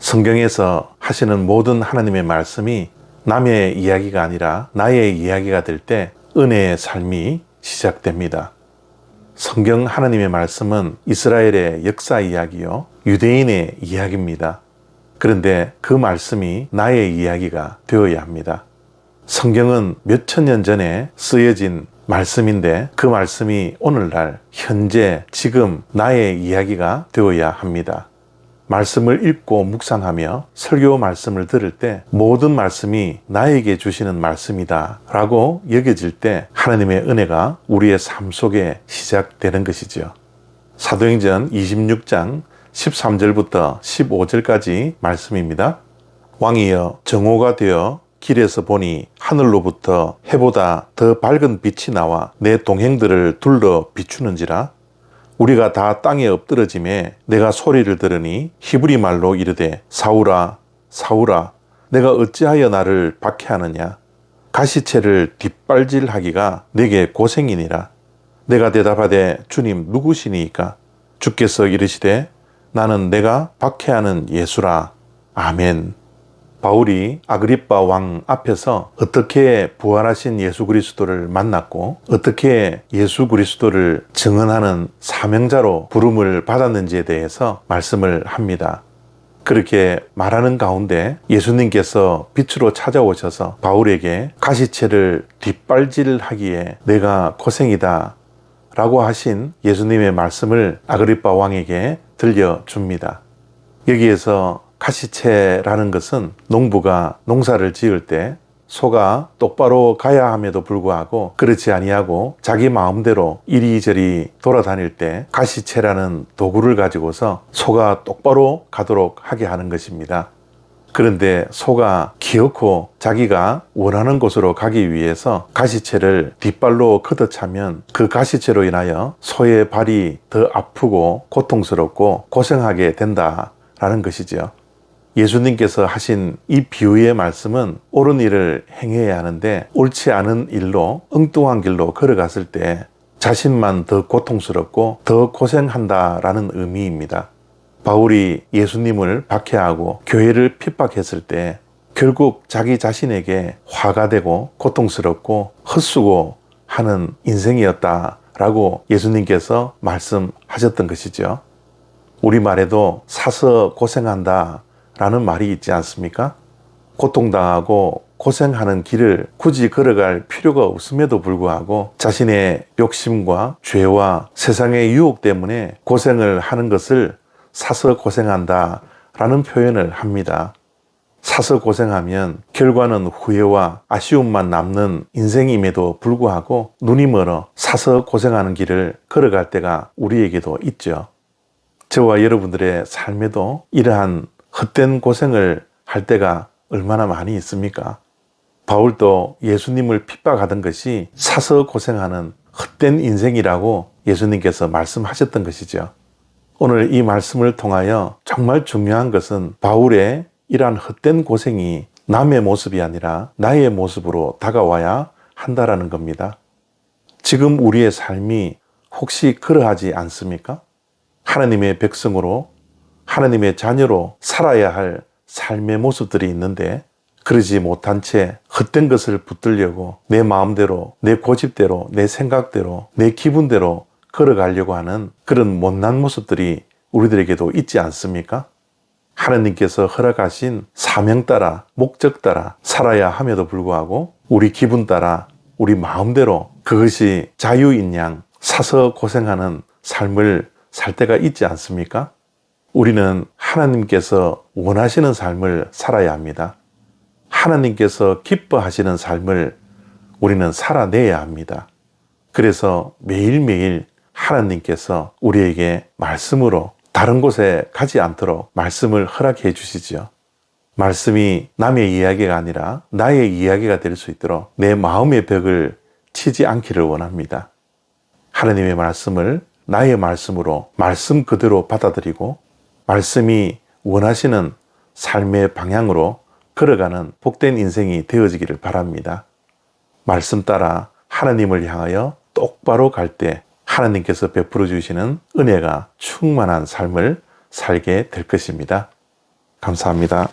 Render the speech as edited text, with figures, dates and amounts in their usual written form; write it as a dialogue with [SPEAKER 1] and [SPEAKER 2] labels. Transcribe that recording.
[SPEAKER 1] 성경에서 하시는 모든 하나님의 말씀이 남의 이야기가 아니라 나의 이야기가 될 때 은혜의 삶이 시작됩니다. 성경 하나님의 말씀은 이스라엘의 역사 이야기요, 유대인의 이야기입니다. 그런데 그 말씀이 나의 이야기가 되어야 합니다. 성경은 몇천 년 전에 쓰여진 말씀인데 그 말씀이 오늘날 현재 지금 나의 이야기가 되어야 합니다. 말씀을 읽고 묵상하며 설교 말씀을 들을 때 모든 말씀이 나에게 주시는 말씀이다 라고 여겨질 때 하나님의 은혜가 우리의 삶 속에 시작되는 것이죠. 사도행전 26장 13절부터 15절까지 말씀입니다. 왕이여, 정오가 되어 길에서 보니 하늘로부터 해보다 더 밝은 빛이 나와 내 동행들을 둘러 비추는지라. 우리가 다 땅에 엎드러짐에 내가 소리를 들으니 히브리 말로 이르되 사울아 사울아 내가 어찌하여 나를 박해하느냐. 가시채를 뒷발질하기가 내게 고생이니라. 내가 대답하되 주님 누구시니이까. 주께서 이르시되 나는 내가 박해하는 예수라. 아멘. 바울이 아그리빠 왕 앞에서 어떻게 부활하신 예수 그리스도를 만났고 어떻게 예수 그리스도를 증언하는 사명자로 부름을 받았는지에 대해서 말씀을 합니다. 그렇게 말하는 가운데 예수님께서 빛으로 찾아오셔서 바울에게 가시채를 뒷발질하기에 내가 고생이다 라고 하신 예수님의 말씀을 아그리빠 왕에게 들려줍니다. 여기에서 가시채라는 것은 농부가 농사를 지을 때 소가 똑바로 가야 함에도 불구하고 그렇지 아니하고 자기 마음대로 이리저리 돌아다닐 때 가시채라는 도구를 가지고서 소가 똑바로 가도록 하게 하는 것입니다. 그런데 소가 기어코 자기가 원하는 곳으로 가기 위해서 가시채를 뒷발로 걷어차면 그 가시채로 인하여 소의 발이 더 아프고 고통스럽고 고생하게 된다라는 것이죠. 예수님께서 하신 이 비유의 말씀은 옳은 일을 행해야 하는데 옳지 않은 일로 엉뚱한 길로 걸어갔을 때 자신만 더 고통스럽고 더 고생한다라는 의미입니다. 바울이 예수님을 박해하고 교회를 핍박했을 때 결국 자기 자신에게 화가 되고 고통스럽고 헛수고 하는 인생이었다라고 예수님께서 말씀하셨던 것이죠. 우리말에도 사서 고생한다 라는 말이 있지 않습니까? 고통당하고 고생하는 길을 굳이 걸어갈 필요가 없음에도 불구하고 자신의 욕심과 죄와 세상의 유혹 때문에 고생을 하는 것을 사서 고생한다 라는 표현을 합니다. 사서 고생하면 결과는 후회와 아쉬움만 남는 인생임에도 불구하고 눈이 멀어 사서 고생하는 길을 걸어갈 때가 우리에게도 있죠. 저와 여러분들의 삶에도 이러한 헛된 고생을 할 때가 얼마나 많이 있습니까? 바울도 예수님을 핍박하던 것이 사서 고생하는 헛된 인생이라고 예수님께서 말씀하셨던 것이죠. 오늘 이 말씀을 통하여 정말 중요한 것은 바울의 이러한 헛된 고생이 남의 모습이 아니라 나의 모습으로 다가와야 한다라는 겁니다. 지금 우리의 삶이 혹시 그러하지 않습니까? 하나님의 백성으로 하나님의 자녀로 살아야 할 삶의 모습들이 있는데 그러지 못한 채 헛된 것을 붙들려고 내 마음대로, 내 고집대로, 내 생각대로, 내 기분대로 걸어가려고 하는 그런 못난 모습들이 우리들에게도 있지 않습니까? 하나님께서 허락하신 사명 따라, 목적 따라 살아야 함에도 불구하고 우리 기분 따라, 우리 마음대로 그것이 자유인 양 사서 고생하는 삶을 살 때가 있지 않습니까? 우리는 하나님께서 원하시는 삶을 살아야 합니다. 하나님께서 기뻐하시는 삶을 우리는 살아내야 합니다. 그래서 매일매일 하나님께서 우리에게 말씀으로 다른 곳에 가지 않도록 말씀을 허락해 주시죠. 말씀이 남의 이야기가 아니라 나의 이야기가 될 수 있도록 내 마음의 벽을 치지 않기를 원합니다. 하나님의 말씀을 나의 말씀으로 말씀 그대로 받아들이고 말씀이 원하시는 삶의 방향으로 걸어가는 복된 인생이 되어지기를 바랍니다. 말씀 따라 하나님을 향하여 똑바로 갈 때 하나님께서 베풀어 주시는 은혜가 충만한 삶을 살게 될 것입니다. 감사합니다.